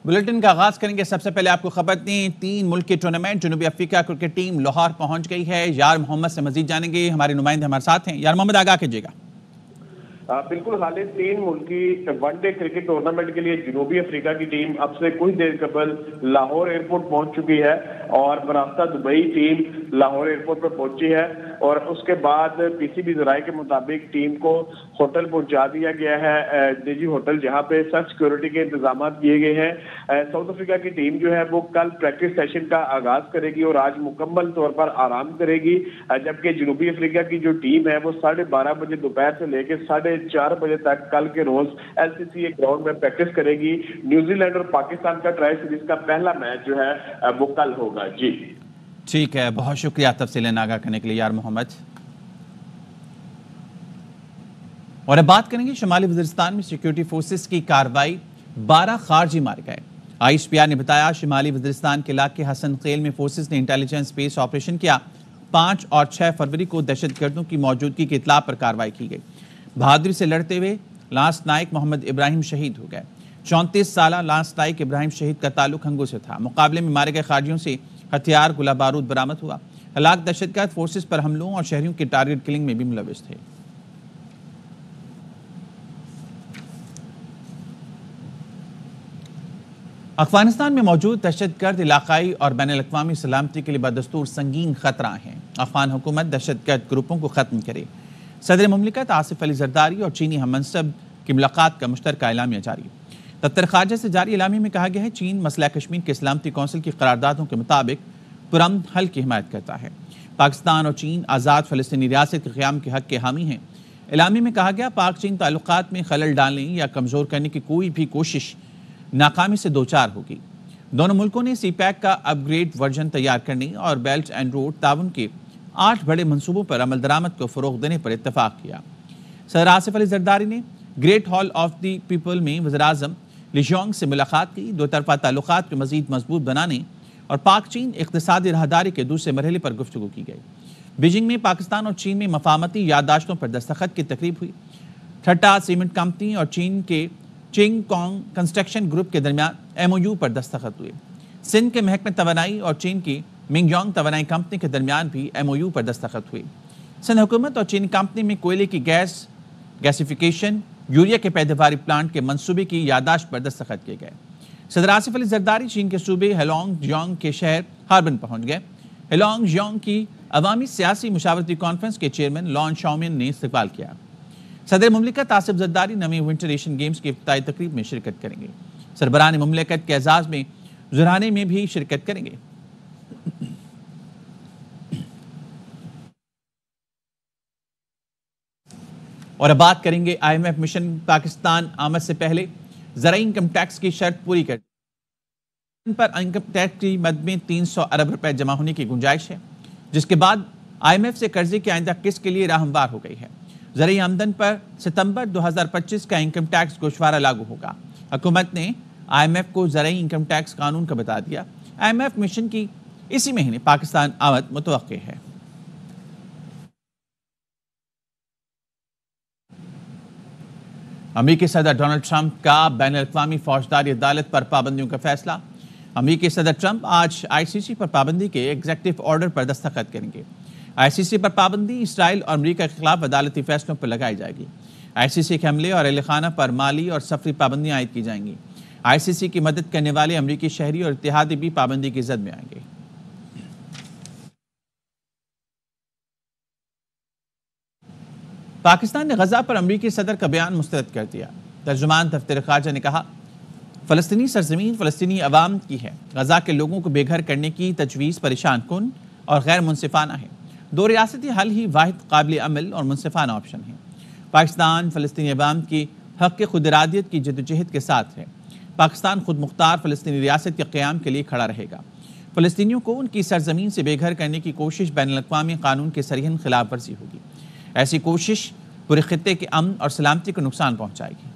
Bulletin کا آغاز کریں گے. سب سے پہلے آپ کو خبر دیں 3 ملک کی ٹورنامنٹ جنوبی افریقہ کرکٹ ٹیم لاہور پہنچ گئی ہے. یار محمد سے مزید جانیں گے, ہمارے نمائندے ہمارے ساتھ ہیں. یار محمد آگاہ کیجیے گا. بالکل خالد, 3 ملکی ون ڈے کرکٹ ٹورنامنٹ کے لیے جنوبی افریقہ کی ٹیم اب سے کچھ دیر قبل لاہور ایئرپورٹ پہنچ چکی ہے اور براستہ دبئی ٹیم لاہور ایئرپورٹ پر پہنچی ہے اور اس کے بعد پی سی بی ذرائع کے مطابق ٹیم کو ہوٹل پہنچا دیا گیا ہے, نجی ہوٹل, جہاں پہ سخت سیکورٹی کے انتظامات کیے گئے ہیں. ساؤتھ افریقہ کی ٹیم جو ہے وہ کل پریکٹس سیشن کا آغاز کرے گی اور آج مکمل طور پر آرام کرے گی, جبکہ جنوبی افریقہ کی جو ٹیم ہے وہ 12:30 بجے دوپہر سے لے کے 4:30 بجے تک کل کے روز ایل سی سی گراؤنڈ میں پریکٹس کرے گی. نیوزی لینڈ اور پاکستان کا ٹرائی سیریز کا پہلا میچ جو ہے وہ کل ہوگا. جی ٹھیک ہے, بہت شکریہ تفصیلیں آگاہ کرنے کے لیے یار محمد. اور اب بات کریں گے شمالی وزیرستان میں سیکیورٹی فورسز کی کارروائی, 12 خارجی مارے گئے. آئی ایس پی آر نے بتایا شمالی وزیرستان کے علاقے حسن خیل میں فورسز نے انٹیلیجنس بیس آپریشن کیا. 5 اور 6 فروری کو دہشت گردوں کی موجودگی کی اطلاع پر کارروائی کی گئی. بہادری سے لڑتے ہوئے لانس نائک محمد ابراہیم شہید ہو گئے. 34 سالہ لانس نائک ابراہیم شہید کا تعلق ہنگو سے تھا. مقابلے میں مارے گئے خارجیوں سے ہتھیار, گولہ بارود برآمد ہوا. ہلاک دہشت گرد فورسز پر حملوں اور شہریوں کی ٹارگٹ کلنگ میں بھی ملوث تھے. افغانستان میں موجود دہشت گرد علاقائی اور بین الاقوامی سلامتی کے لیے بدستور سنگین خطرہ ہیں. افغان حکومت دہشت گرد گروپوں کو ختم کرے. صدر مملکت آصف علی زرداری اور چینی ہم منصب کی ملاقات کا مشترکہ اعلامیہ جاری. دفتر خارجہ سے جاری اعلامیہ میں کہا گیا ہے چین مسئلہ کشمیر کے سلامتی کونسل کی قراردادوں کے مطابق پرامن حل کی حمایت کرتا ہے. پاکستان اور چین آزاد فلسطینی ریاست کے قیام کے حق کے حامی ہیں. اعلامیہ میں کہا گیا پاک چین تعلقات میں خلل ڈالنے یا کمزور کرنے کی کوئی بھی کوشش ناکامی سے دوچار ہوگی. دونوں ملکوں نے سی پیک کا اپ گریڈ ورژن تیار کرنے اور بیلٹ اینڈ روڈ تعاون کے 8 بڑے منصوبوں پر عمل درآمد کو فروغ دینے پر اتفاق کیا. صدر آصف علی زرداری نے great hall of the people میں وزیراعظم لی جیونگ سے ملاقات کی. 2 طرفہ تعلقات کو مزید مضبوط بنانے اور پاک چین اقتصادی راہداری کے دوسرے مرحلے پر گفتگو کی گئی. بیجنگ میں پاکستان اور چین میں مفاہمتی یادداشتوں پر دستخط کی تقریب ہوئی. ٹھٹا سیمنٹ کمپنی اور چین کے چنگ کانگ کنسٹرکشن گروپ کے درمیان ایم او یو پر دستخط ہوئے. سندھ کے محکمہ توانائی اور چین کی منگ یونگ توانائی کمپنی کے درمیان بھی ایم او یو پر دستخط ہوئے. سندھ حکومت اور چینی کمپنی میں کوئلے کی گیسیفیکیشن, یوریا کے پیداواری پلانٹ کے منصوبے کی یادداشت پر دستخط کیے گئے. صدر آصف علی زرداری چین کے صوبے ہیلونگ جیونگ کے شہر ہاربن پہنچ گئے. ہیلونگ جیونگ کی عوامی سیاسی مشاورتی کانفرنس کے چیئرمین لان شاومین نے استقبال کیا. صدر مملکت آصف زرداری نویں ونٹر ایشین گیمز کی افتتاحی تقریب میں شرکت کریں گے. سربراہان مملکت کے اعزاز میں ظہرانے میں بھی شرکت کریں گے. اور اب بات کریں گے I M F mission Pakistan آمد سے پہلے زرعی انکم ٹیکس کی شرط پوری کر پر انکم ٹیکس کی مد میں 300 ارب روپے جمع ہونے کی گنجائش ہے, جس کے بعد آئی ایم ایف سے قرضے کی آئندہ قسط کے لیے راہ ہموار ہو گئی ہے. زرعی آمدن پر ستمبر 2025 کا انکم ٹیکس گوشوارہ لاگو ہوگا. حکومت نے آئی ایم ایف کو زرعی انکم ٹیکس قانون کا بتا دیا. آئی ایم ایف مشن کی اسی مہینے پاکستان آمد متوقع ہے. امریکی صدر ڈونلڈ ٹرمپ کا بین الاقوامی فوجداری عدالت پر پابندیوں کا فیصلہ. امریکی صدر ٹرمپ آج آئی سی سی پر پابندی کے ایگزیکٹو آرڈر پر دستخط کریں گے. آئی سی سی پر پابندی اسرائیل اور امریکہ کے خلاف عدالتی فیصلوں پر لگائی جائے گی. آئی سی سی کے حملے اور اہل خانہ پر مالی اور سفری پابندیاں عائد کی جائیں گی. آئی سی سی کی مدد کرنے والے امریکی شہری اور اتحادی بھی پابندی کی زد میں آئیں گے. پاکستان نے غزہ پر امریکی صدر کا بیان مسترد کر دیا. ترجمان دفتر خارجہ نے کہا فلسطینی سرزمین فلسطینی عوام کی ہے. غزہ کے لوگوں کو بے گھر کرنے کی تجویز پریشان کن اور غیر منصفانہ ہے. 2 ریاستی حل ہی واحد قابل عمل اور منصفانہ آپشن ہے. پاکستان فلسطینی عوام کی حق خود ارادیت کی جدوجہد کے ساتھ ہے. پاکستان خود مختار فلسطینی ریاست کے قیام کے لیے کھڑا رہے گا. فلسطینیوں کو ان کی سرزمین سے بے گھر کرنے کی کوشش بین الاقوامی قانون کے صریحاً خلاف ورزی ہوگی. ایسی کوشش پورے خطے کے امن اور سلامتی کو نقصان پہنچائے گی.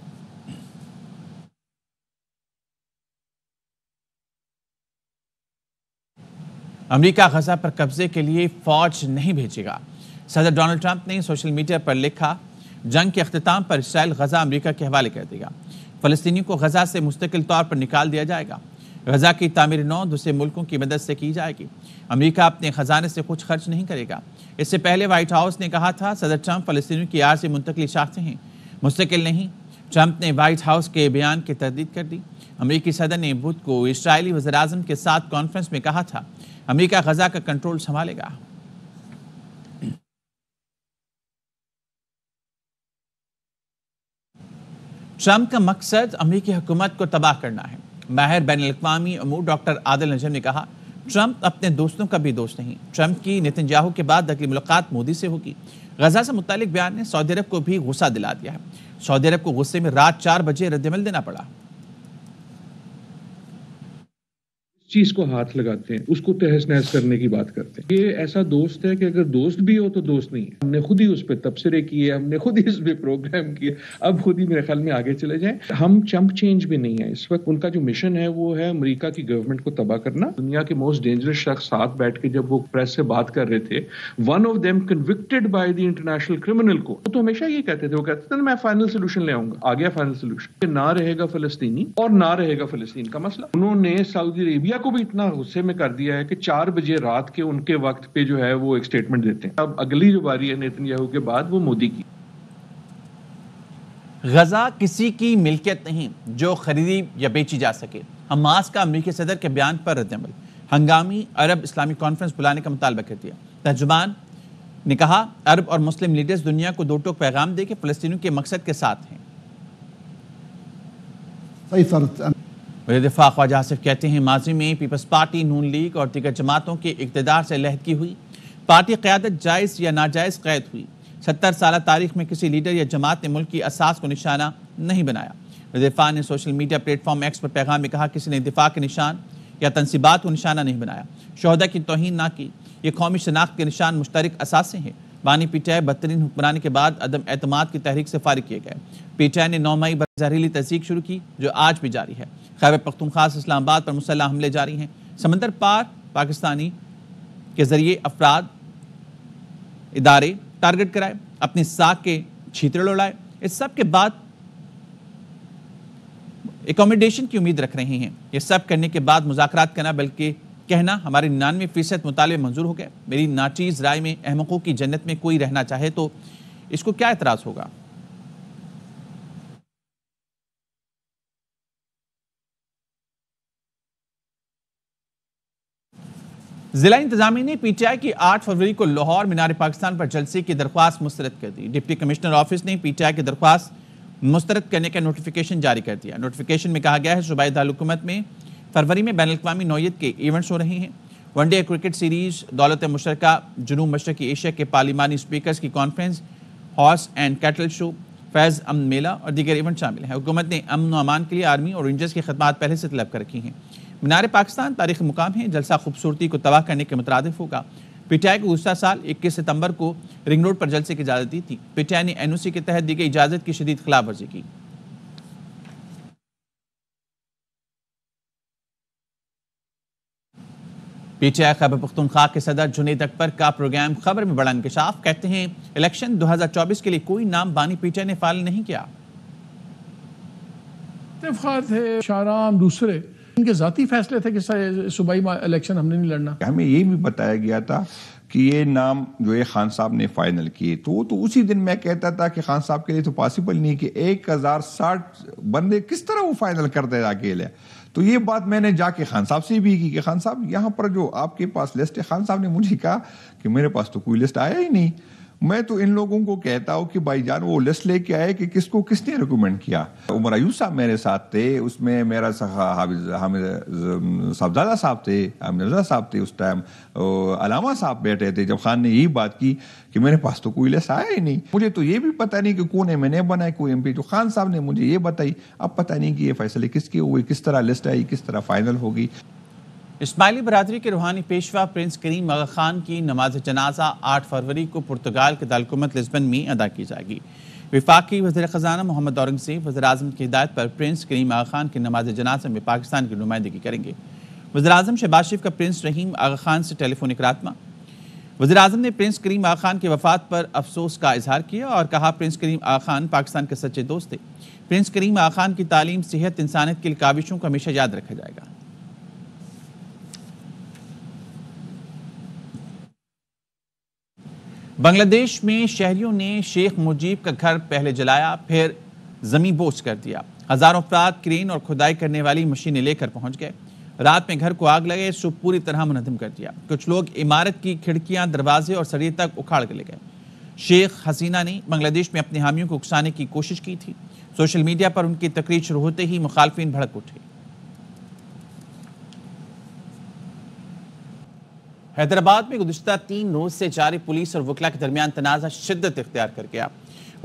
امریکہ غزہ پر قبضے کے لیے فوج نہیں بھیجے گا. صدر ڈونلڈ ٹرمپ نے سوشل میڈیا پر لکھا جنگ کے اختتام پر اسرائیل غزہ امریکہ کے حوالے کر دے گا. فلسطینیوں کو غزہ سے مستقل طور پر نکال دیا جائے گا۔ غزہ کی تعمیر نو دوسرے ملکوں کی مدد سے کی جائے گی۔ امریکہ اپنے خزانے سے کچھ خرچ نہیں کرے گا۔ اس سے پہلے وائٹ ہاؤس نے کہا تھا صدر ٹرمپ فلسطینیوں کی عارضی منتقلی چاہتے ہیں، مستقل نہیں۔ ٹرمپ نے وائٹ ہاؤس کے بیان کی تردید کر دی۔ امریکی صدر نے بدھ کو اسرائیلی وزیراعظم کے ساتھ کانفرنس میں کہا تھا امریکہ غزہ کا کنٹرول سنبھالے گا۔ ٹرمپ کا مقصد امریکی حکومت کو تباہ کرنا ہے۔ ماہر بین الاقوامی امور ڈاکٹر عادل نجم نے کہا ٹرمپ اپنے دوستوں کا بھی دوست نہیں۔ ٹرمپ کی نتنیاہو کے بعد اگلی ملاقات مودی سے ہوگی۔ غزہ سے متعلق بیان نے سعودی عرب کو بھی غصہ دلا دیا ہے۔ سعودی عرب کو غصے میں رات 4 بجے رد عمل دینا پڑا۔ چیز کو ہاتھ لگاتے ہیں، اس کو تہس نہس کرنے کی بات کرتے ہیں۔ یہ ایسا دوست ہے کہ اگر دوست بھی ہو تو دوست نہیں ہے۔ ہم نے خود ہی اس پہ تبصرے کیے، ہم نے خود ہی اس پہ پروگرام کیے، اب خود ہی میرے خیال میں آگے چلے جائیں۔ ہم چمپ چینج بھی نہیں ہے اس وقت۔ ان کا جو مشن ہے وہ ہے امریکہ کی گورنمنٹ کو تباہ کرنا۔ دنیا کے موسٹ ڈینجرس شخص ساتھ بیٹھ کے جب وہ پریس سے بات کر رہے تھے، one of them convicted by the international criminal کو، تو ہمیشہ یہ کہتے تھے، وہ کہتے تھے میں فائنل سولوشن لے آؤں گا۔ آ گیا فائنل سولوشن، نہ رہے گا فلسطینی اور نہ رہے گا فلسطین کا مسئلہ۔ انہوں نے سعودی عربیہ کو بھی اتنا غصے میں کر دیا ہے کہ 4 بجے رات کے ان کے وقت پہ جو ہے وہ ایک سٹیٹمنٹ دیتے ہیں۔ اب اگلی جو باری ہے نیتنیاہو کے بعد وہ مودی کی۔ غزہ کسی کی ملکیت نہیں جو خریدی یا بیچی جا سکے۔ حماس کا امریکی صدر کے بیان پر رد عمل۔ ہنگامی عرب اسلامی کانفرنس بلانے کا مطالبہ کر دیا۔ ترجمان نے کہا عرب اور مسلم لیڈرز دنیا کو دو ٹوک پیغام دے کہ فلسطینیوں کے مقصد کے ساتھ ہیں۔ وزیر دفاع خواجہ آصف کہتے ہیں ماضی میں پیپلز پارٹی، نون لیگ اور دیگر جماعتوں کے اقتدار سے علیحدگی ہوئی، پارٹی قیادت جائز یا ناجائز قید ہوئی۔ 70 سالہ تاریخ میں کسی لیڈر یا جماعت نے ملک کی اساس کو نشانہ نہیں بنایا۔ وزیر دفاع نے social media platform X پر پیغام میں کہا کسی نے دفاع کے نشان یا تنصیبات کو نشانہ نہیں بنایا، شہداء کی توہین نہ کی۔ یہ قومی شناخت کے نشان مشترک اثاثے ہیں۔ بانی پی ٹی آئی بدترین حکمرانی کے بعد عدم اعتماد کی تحریک سے فارغ کیے گئے۔ پی ٹی آئی نے 9 مئی پر زہریلی تحریک شروع کی جو آج بھی جاری ہے۔ خیبر پختونخوا سے اسلام آباد پر مسلح حملے جاری ہیں۔ سمندر پار پاکستانی کے ذریعے افراد، ادارے ٹارگٹ کرائے، اپنی ساکھ کے چھیترے اڑائے۔ اس سب کے بعد ایکوموڈیشن کی امید رکھ رہے ہیں۔ یہ سب کرنے کے بعد مذاکرات کرنا بلکہ کہنا ہمارے 99% مطالبے منظور ہو گئے۔ میری ناچیز رائے میں احمقوں کی جنت میں کوئی رہنا چاہے تو اس کو کیا اعتراض ہوگا؟ ضلع انتظامیہ نے پی ٹی آئی کی 8 فروری کو لاہور مینار پاکستان پر جلسے کی درخواست مسترد کر دی۔ ڈپٹی کمشنر آفس نے پی ٹی آئی کی درخواست مسترد کرنے کا نوٹیفیکیشن جاری کر دیا۔ نوٹیفیکیشن میں کہا گیا ہے صوبائی دارالحکومت میں فروری میں بین الاقوامی نوعیت کے ایونٹس ہو رہے ہیں۔ ون ڈے کرکٹ سیریز، دولت مشترکہ جنوب مشرقی ایشیا کے پارلیمانی اسپیکرز کی کانفرنس، ہارس اینڈ کیٹل شو، فیض امن میلہ اور دیگر ایونٹ شامل ہیں۔ حکومت نے امن و امان کے لیے آرمی اور رینجرز کی خدمات پہلے سے طلب کر رکھی ہیں۔ مینار پاکستان تاریخی مقام ہے، جلسہ خوبصورتی کو تباہ کرنے کے مترادف ہوگا۔ پی ٹی آئی کو گزشتہ سال 21 ستمبر کو رنگ روڈ پر جلسے کی اجازت دی تھی۔ پی ٹی آئی نے این او سی کے تحت دی گئی اجازت کی شدید خلاف ورزی کی۔ P T I Khyber Pakhtunkhwa کے صدر جنید اکبر کا پروگرام خبر میں بڑا انکشاف، کہتے ہیں الیکشن 2024 کے لیے کوئی نام بانی پی ٹی آئی نے فائل نہیں کیا۔ اتفاق تھے شاہرام دوسرے ان کے ذاتی فیصلے تھے کہ صوبائی الیکشن ہم نے نہیں لڑنا۔ ہمیں یہ بھی بتایا گیا تھا کہ یہ نام جو ہے خان صاحب نے فائنل کیے، تو اسی دن میں کہتا تھا کہ خان صاحب کے لیے تو پاسبل نہیں کہ 1060 بندے کس طرح وہ فائنل کرتے اکیلے۔ تو یہ بات میں نے جا کے خان صاحب سے بھی کی کہ خان صاحب یہاں پر جو آپ کے پاس لسٹ ہے، خان صاحب نے مجھے کہا کہ میرے پاس تو کوئی لسٹ آیا ہی نہیں۔ میں تو ان لوگوں کو کہتا ہوں کہ بھائی جان وہ لسٹ لے کے آئے کہ کس کو کس نے ریکمنڈ کیا۔ عمر ایوب صاحب میرے ساتھ تھے، اس میں میرا حامد صاحبزادہ صاحب تھے، حامد رضا صاحب تھے، اس ٹائم علامہ صاحب بیٹھے تھے جب خان نے یہی بات کی کہ میرے پاس تو کوئی لسٹ آیا ہی نہیں۔ مجھے تو یہ بھی پتہ نہیں کہ کون ایم این اے بنا ہے، کوئی ایم پی، جو خان صاحب نے مجھے یہ بتائی۔ اب پتہ نہیں کہ یہ فیصلے کس کے ہوئے، کس طرح لسٹ آئی، کس طرح فائنل ہوگی۔ اسماعیلی برادری کے روحانی پیشوا پرنس کریم آغا خان کی نماز جنازہ 8 فروری کو پرتگال کے دارالحکومت لزبن میں ادا کی جائے گی۔ وفاقی وزیر خزانہ محمد اورنگزیب وزیر اعظم کی ہدایت پر پرنس کریم آغا خان کی نماز جنازہ میں پاکستان کی نمائندگی کریں گے۔ وزیر اعظم شہباز شریف کا پرنس رحیم آغا خان سے ٹیلی فونک رابطہ۔ وزیر اعظم نے پرنس کریم آغا خان کی وفات پر افسوس کا اظہار کیا اور کہا پرنس کریم آغا خان پاکستان کے سچے دوست تھے۔ پرنس کریم آغا خان کی تعلیم، صحت، انسانیت کی کاوشوں کو ہمیشہ یاد رکھا جائے گا۔ بنگلہ دیش میں شہریوں نے شیخ مجیب کا گھر پہلے جلایا، پھر زمین بوس کر دیا۔ ہزاروں افراد کرین اور کھدائی کرنے والی مشینیں لے کر پہنچ گئے۔ رات میں گھر کو آگ لگے، صبح پوری طرح منہدم کر دیا۔ کچھ لوگ عمارت کی کھڑکیاں، دروازے اور سریے تک اکھاڑ کے لے گئے۔ شیخ حسینہ نے بنگلہ دیش میں اپنے حامیوں کو اکسانے کی کوشش کی تھی۔ سوشل میڈیا پر ان کی تقریر شروع ہوتے ہی مخالفین بھڑک اٹھے۔ حیدرآباد میں گزشتہ 3 روز سے جاری پولیس اور وکلا کے درمیان تنازع شدت اختیار کر گیا۔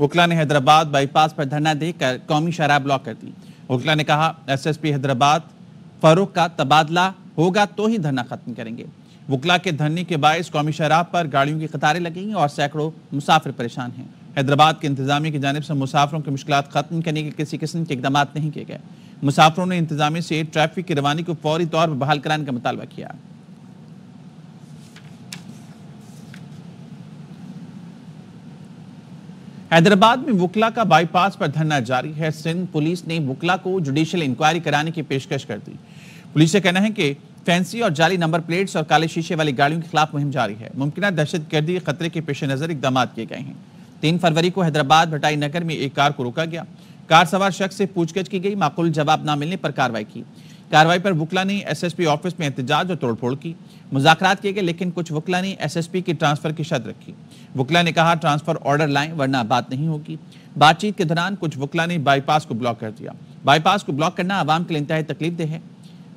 وکلا نے حیدرآباد بائی پاس پر دھرنا دے کر قومی شاہراہ بلاک کر دی۔ وکلا نے کہا ایس ایس پی حیدرآباد فاروق کا تبادلہ ہوگا تو ہی دھرنا ختم کریں گے۔ وکلا کے دھرنے کے باعث قومی شاہراہ پر گاڑیوں کی قطاریں لگیں اور سینکڑوں مسافر پریشان ہیں۔ حیدرآباد کے انتظامیہ کی جانب سے مسافروں کی مشکلات ختم کرنے کے کسی قسم کے اقدامات نہیں کیے گئے۔ مسافروں نے انتظامیہ سے ٹریفک کی روانی کو فوری طور پر بحال کرانے کا مطالبہ کیا۔ حیدرآباد میں وکلا کا بائی پاس پر دھرنا جاری ہے۔ سندھ پولیس نے وکلا کو جوڈیشل انکوائری کرانے کی پیشکش کر دی۔ پولیس کا کہنا ہے کہ فینسی اور جعلی نمبر پلیٹس اور کالے شیشے والی گاڑیوں کے خلاف مہم جاری ہے۔ ممکنہ دہشت گردی خطرے کے پیش نظر اقدامات کیے گئے ہیں۔ 3 فروری کو حیدرآباد بھٹائی نگر میں ایک کار کو روکا گیا۔ کار سوار شخص سے پوچھ گچھ کی گئی، معقول جواب نہ ملنے پر کارروائی کی۔ کارروائی پر وکلا نے ایس ایس پی آفس میں احتجاج اور توڑ پھوڑ کی۔ مذاکرات کیے گئے لیکن کچھ وکلا نے ایس ایس پی کی ٹرانسفر کی شرط رکھی۔ وکلا نے کہا ٹرانسفر آرڈر لائیں ورنہ بات نہیں ہوگی۔ بات چیت کے دوران کچھ وکلا نے بائی پاس کو بلاک کر دیا۔ بائی پاس کو بلاک کرنا عوام کے لیے انتہائی تکلیف دہ ہے۔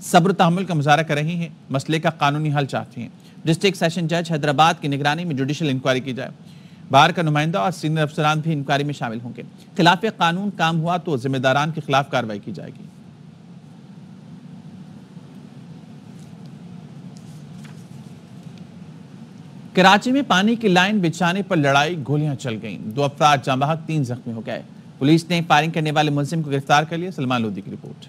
صبر و تحمل کا مظاہرہ کر رہی ہیں، مسئلے کا قانونی حل چاہتے ہیں۔ ڈسٹرکٹ سیشن جج حیدرآباد کی نگرانی میں جوڈیشل انکوائری کی جائے۔ بار کا نمائندہ اور سینئر افسران بھی انکوائری میں شامل ہوں گے۔ خلاف قانون کام ہوا تو ذمہ داران کے خلاف کارروائی کی جائے گی۔ کراچی میں پانی کی لائن بچھانے پر لڑائی، گولیاں چل گئیں، 2 افراد جاں بحق 3 زخمی ہو گئے۔ پولیس نے فائرنگ کرنے والے ملزم کو گرفتار کر لیا۔ سلمان لودھی کی رپورٹ۔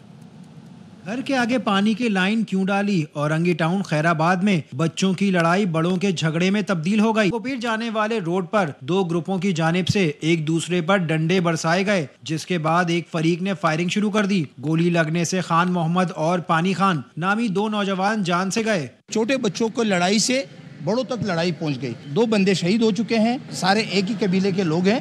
گھر کے آگے پانی کی لائن کیوں ڈالی؟ اورنگی ٹاؤن خیر آباد میں بچوں کی لڑائی بڑوں کے جھگڑے میں تبدیل ہو گئی۔ کوپیر جانے والے روڈ پر 2 گروپوں کی جانب سے ایک دوسرے پر ڈنڈے برسائے گئے، جس کے بعد ایک فریق نے فائرنگ شروع کر دی۔ گولی لگنے سے خان محمد اور پانی خان نامی 2 نوجوان جان سے گئے۔ چھوٹے بچوں کو لڑائی سے بڑوں تک لڑائی پہنچ گئی۔ 2 بندے شہید ہو چکے ہیں، سارے ایک ہی قبیلے کے لوگ ہیں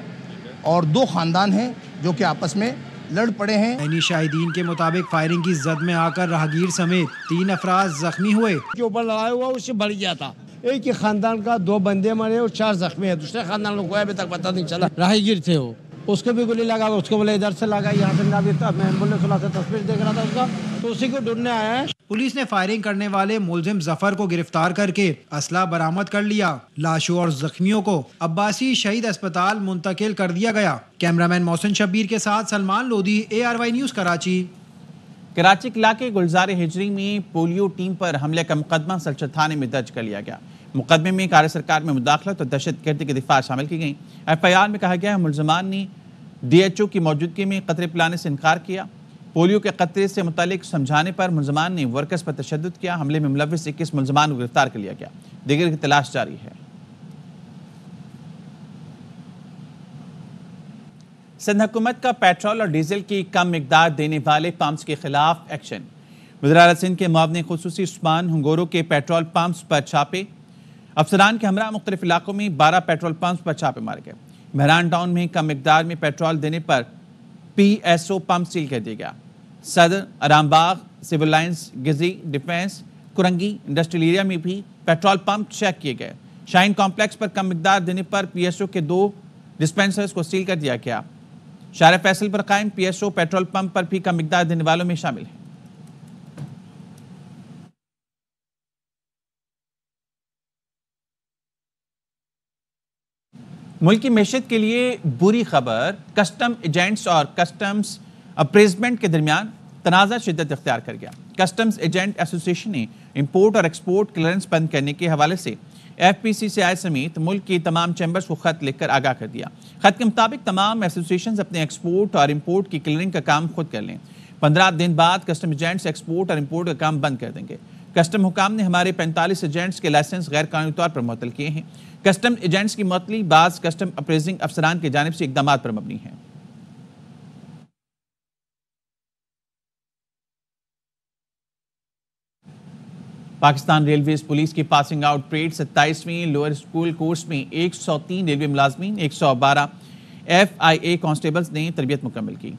اور 2 خاندان ہیں جو کہ آپس میں لڑ پڑے ہیں۔ عینی شاہدین کے مطابق فائرنگ کی زد میں آ کر راہگیر سمیت 3 افراد زخمی ہوئے۔ کے اوپر لڑائی ہوا، اس سے بڑھ گیا تھا۔ ایک ہی خاندان کا 2 بندے مرے اور 4 زخمی ہیں۔ دوسرے خاندان کو کوئی ابھی تک پتہ نہیں چلا۔ راہگیر تھے وہ، اس کو بھی گولی لگا، اس کو بولے ادھر سے لگا، یہاں سے میں ایمبولینس والا سے تصویر دیکھ رہا تھا اس کا، تو اسی کو ڈھونڈنے آیا ہے۔ پولیس نے فائرنگ کرنے والے ملزم ظفر کو گرفتار کر کے اسلحہ برآمد کر لیا۔ لاشوں اور زخمیوں کو عباسی شہید اسپتال منتقل کر دیا گیا۔ کیمرامین محسن شبیر کے ساتھ سلمان لودھی، ARY نیوز کراچی۔ کراچی کے علاقے گلزار ہجری میں پولیو ٹیم پر حملے کا مقدمہ سلچر تھانے میں درج کر لیا گیا۔ مقدمے میں کار سرکار میں مداخلت اور دہشت گردی کے دفاع شامل کی گئیں۔ FIR میں کہا گیا ہے ملزمان نے DHO کی موجودگی میں قطرے پلانے سے انکار کیا۔ پولیو کے قطرے سے متعلق سمجھانے پر ملزمان نے ورکرز پر تشدد کیا۔ حملے میں ملوث 21 ملزمان کو گرفتار کر لیا گیا، دیگر کی تلاش جاری ہے۔ سندھ حکومت کا پیٹرول اور ڈیزل کی کم مقدار دینے والے پمپس کے خلاف ایکشن۔ وزیر اعلیٰ سندھ کے معاون خصوصی عثمان ہنگورو کے پیٹرول پمپس پر چھاپے۔ افسران کے ہمراہ مختلف علاقوں میں 12 پیٹرول پمپس پر چھاپے مارے گئے۔ مہران ٹاؤن میں کم مقدار میں پیٹرول دینے پر PSO پمپ سیل کر دیا گیا۔ صدر، ارام باغ، civil lines, گزی، defence, Korangi industrial area میں بھی پیٹرول پمپ چیک کیے گئے۔ شاہین کمپلیکس پر کم مقدار دینے پر PSO کے 2 ڈسپینسرز کو سیل کر دیا گیا۔ شارع فیصل پر قائم PSO پیٹرول پمپ پر بھی کم مقدار دینے والوں میں شامل ہیں۔ ملکی معیشت کے لیے بری خبر، کسٹم ایجنٹس اور کسٹمز اپریزمنٹ کے درمیان تنازع شدت اختیار کر گیا۔ کسٹمز ایجنٹ ایسوسی ایشن نے امپورٹ اور ایکسپورٹ کلیئرنس بند کرنے کے حوالے سے FPCCI سمیت ملک کی تمام چیمبرز کو خط لکھ کر آگاہ کر دیا۔ خط کے مطابق تمام ایسوسی ایشنز اپنے ایکسپورٹ اور امپورٹ کی کلیئرنگ کا کام خود کر لیں۔ 15 دن بعد کسٹم ایجنٹس ایکسپورٹ اور امپورٹ کا کام بند کر دیں گے۔ کسٹم حکام نے ہمارے 45 ایجنٹس کے لائسنس غیر قانونی طور پر معطل کیے ہیں۔ کسٹم ایجنٹس کی معطلی بعض کسٹم اپریزنگ افسران کی جانب سے اقدامات پر مبنی ہے۔ پاکستان ریلویز پولیس کی پاسنگ آؤٹ پریڈ 27ویں لوئر اسکول کورس میں 103 ریلوے ملازمین 112 FIA کانسٹیبلز نے تربیت مکمل کی۔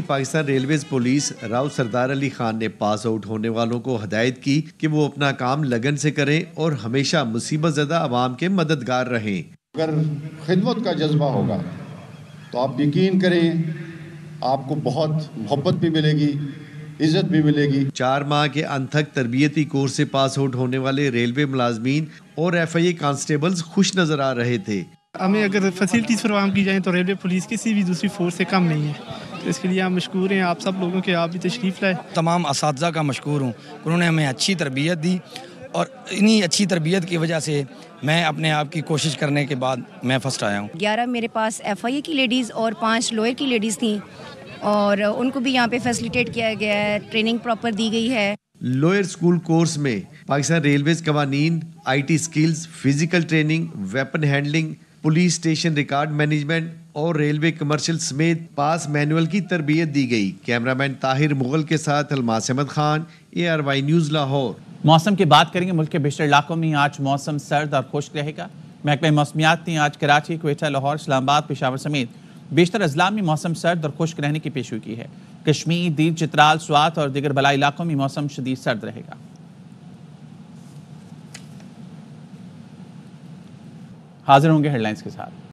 پاکستان ریلویز پولیس راؤ سردار علی خان نے پاس آؤٹ ہونے والوں کو ہدایت کی کہ وہ اپنا کام لگن سے کریں اور ہمیشہ مصیبت زدہ عوام کے مددگار رہیں۔ اگر خدمت کا جذبہ ہوگا تو آپ یقین کریں آپ کو بہت محبت بھی ملے گی، عزت بھی ملے گی۔ 4 ماہ کے انتھک تربیتی کورس سے پاس آؤٹ ہونے والے ریلوے ملازمین اور FIA کانسٹیبلز خوش نظر آ رہے تھے۔ ہمیں اگر فیسلٹیز فراہم کی جائیں تو ریلوے پولیس کسی بھی دوسری فورس سے کم نہیں ہے، تو اس کے لیے ہم مشکور ہیں آپ سب لوگوں کے، آپ بھی تشریف لائے۔ تمام اساتذہ کا مشکور ہوں، انہوں نے ہمیں اچھی تربیت دی اور انہی اچھی تربیت کی وجہ سے میں اپنے آپ کی کوشش کرنے کے بعد میں فرسٹ آیا ہوں۔ 11 میرے پاس FIA کی لیڈیز اور 5 لوئر کی لیڈیز تھیں اور ان کو بھی یہاں پہ فیسلیٹیٹ کیا گیا ہے، ٹریننگ پراپر دی گئی ہے۔ لوئر اسکول کورس میں پاکستان ریلویز قوانین، IT skills, physical training, weapon handling, police station record management اور ریلوے کمرشل سمیت پاس مینول کی تربیت دی گئی۔ کیمرامین طاہر مغل کے ساتھ الماس احمد خان، ARY نیوز لاہور۔ موسم کی بات کریں گے۔ ملک کے بیشتر علاقوں میں آج موسم سرد اور خشک رہے گا۔ محکمہ موسمیات نے آج کراچی، کوئٹہ، لاہور، اسلام آباد، پشاور سمیت بیشتر اضلاع میں موسم سرد اور خشک رہنے کی پیشگوئی کی ہے۔ کشمیر، دیر، چترال، سوات اور دیگر بالائی علاقوں میں موسم شدید سرد رہے گا۔ حاضر ہوں گے ہیڈ لائنز کے ساتھ۔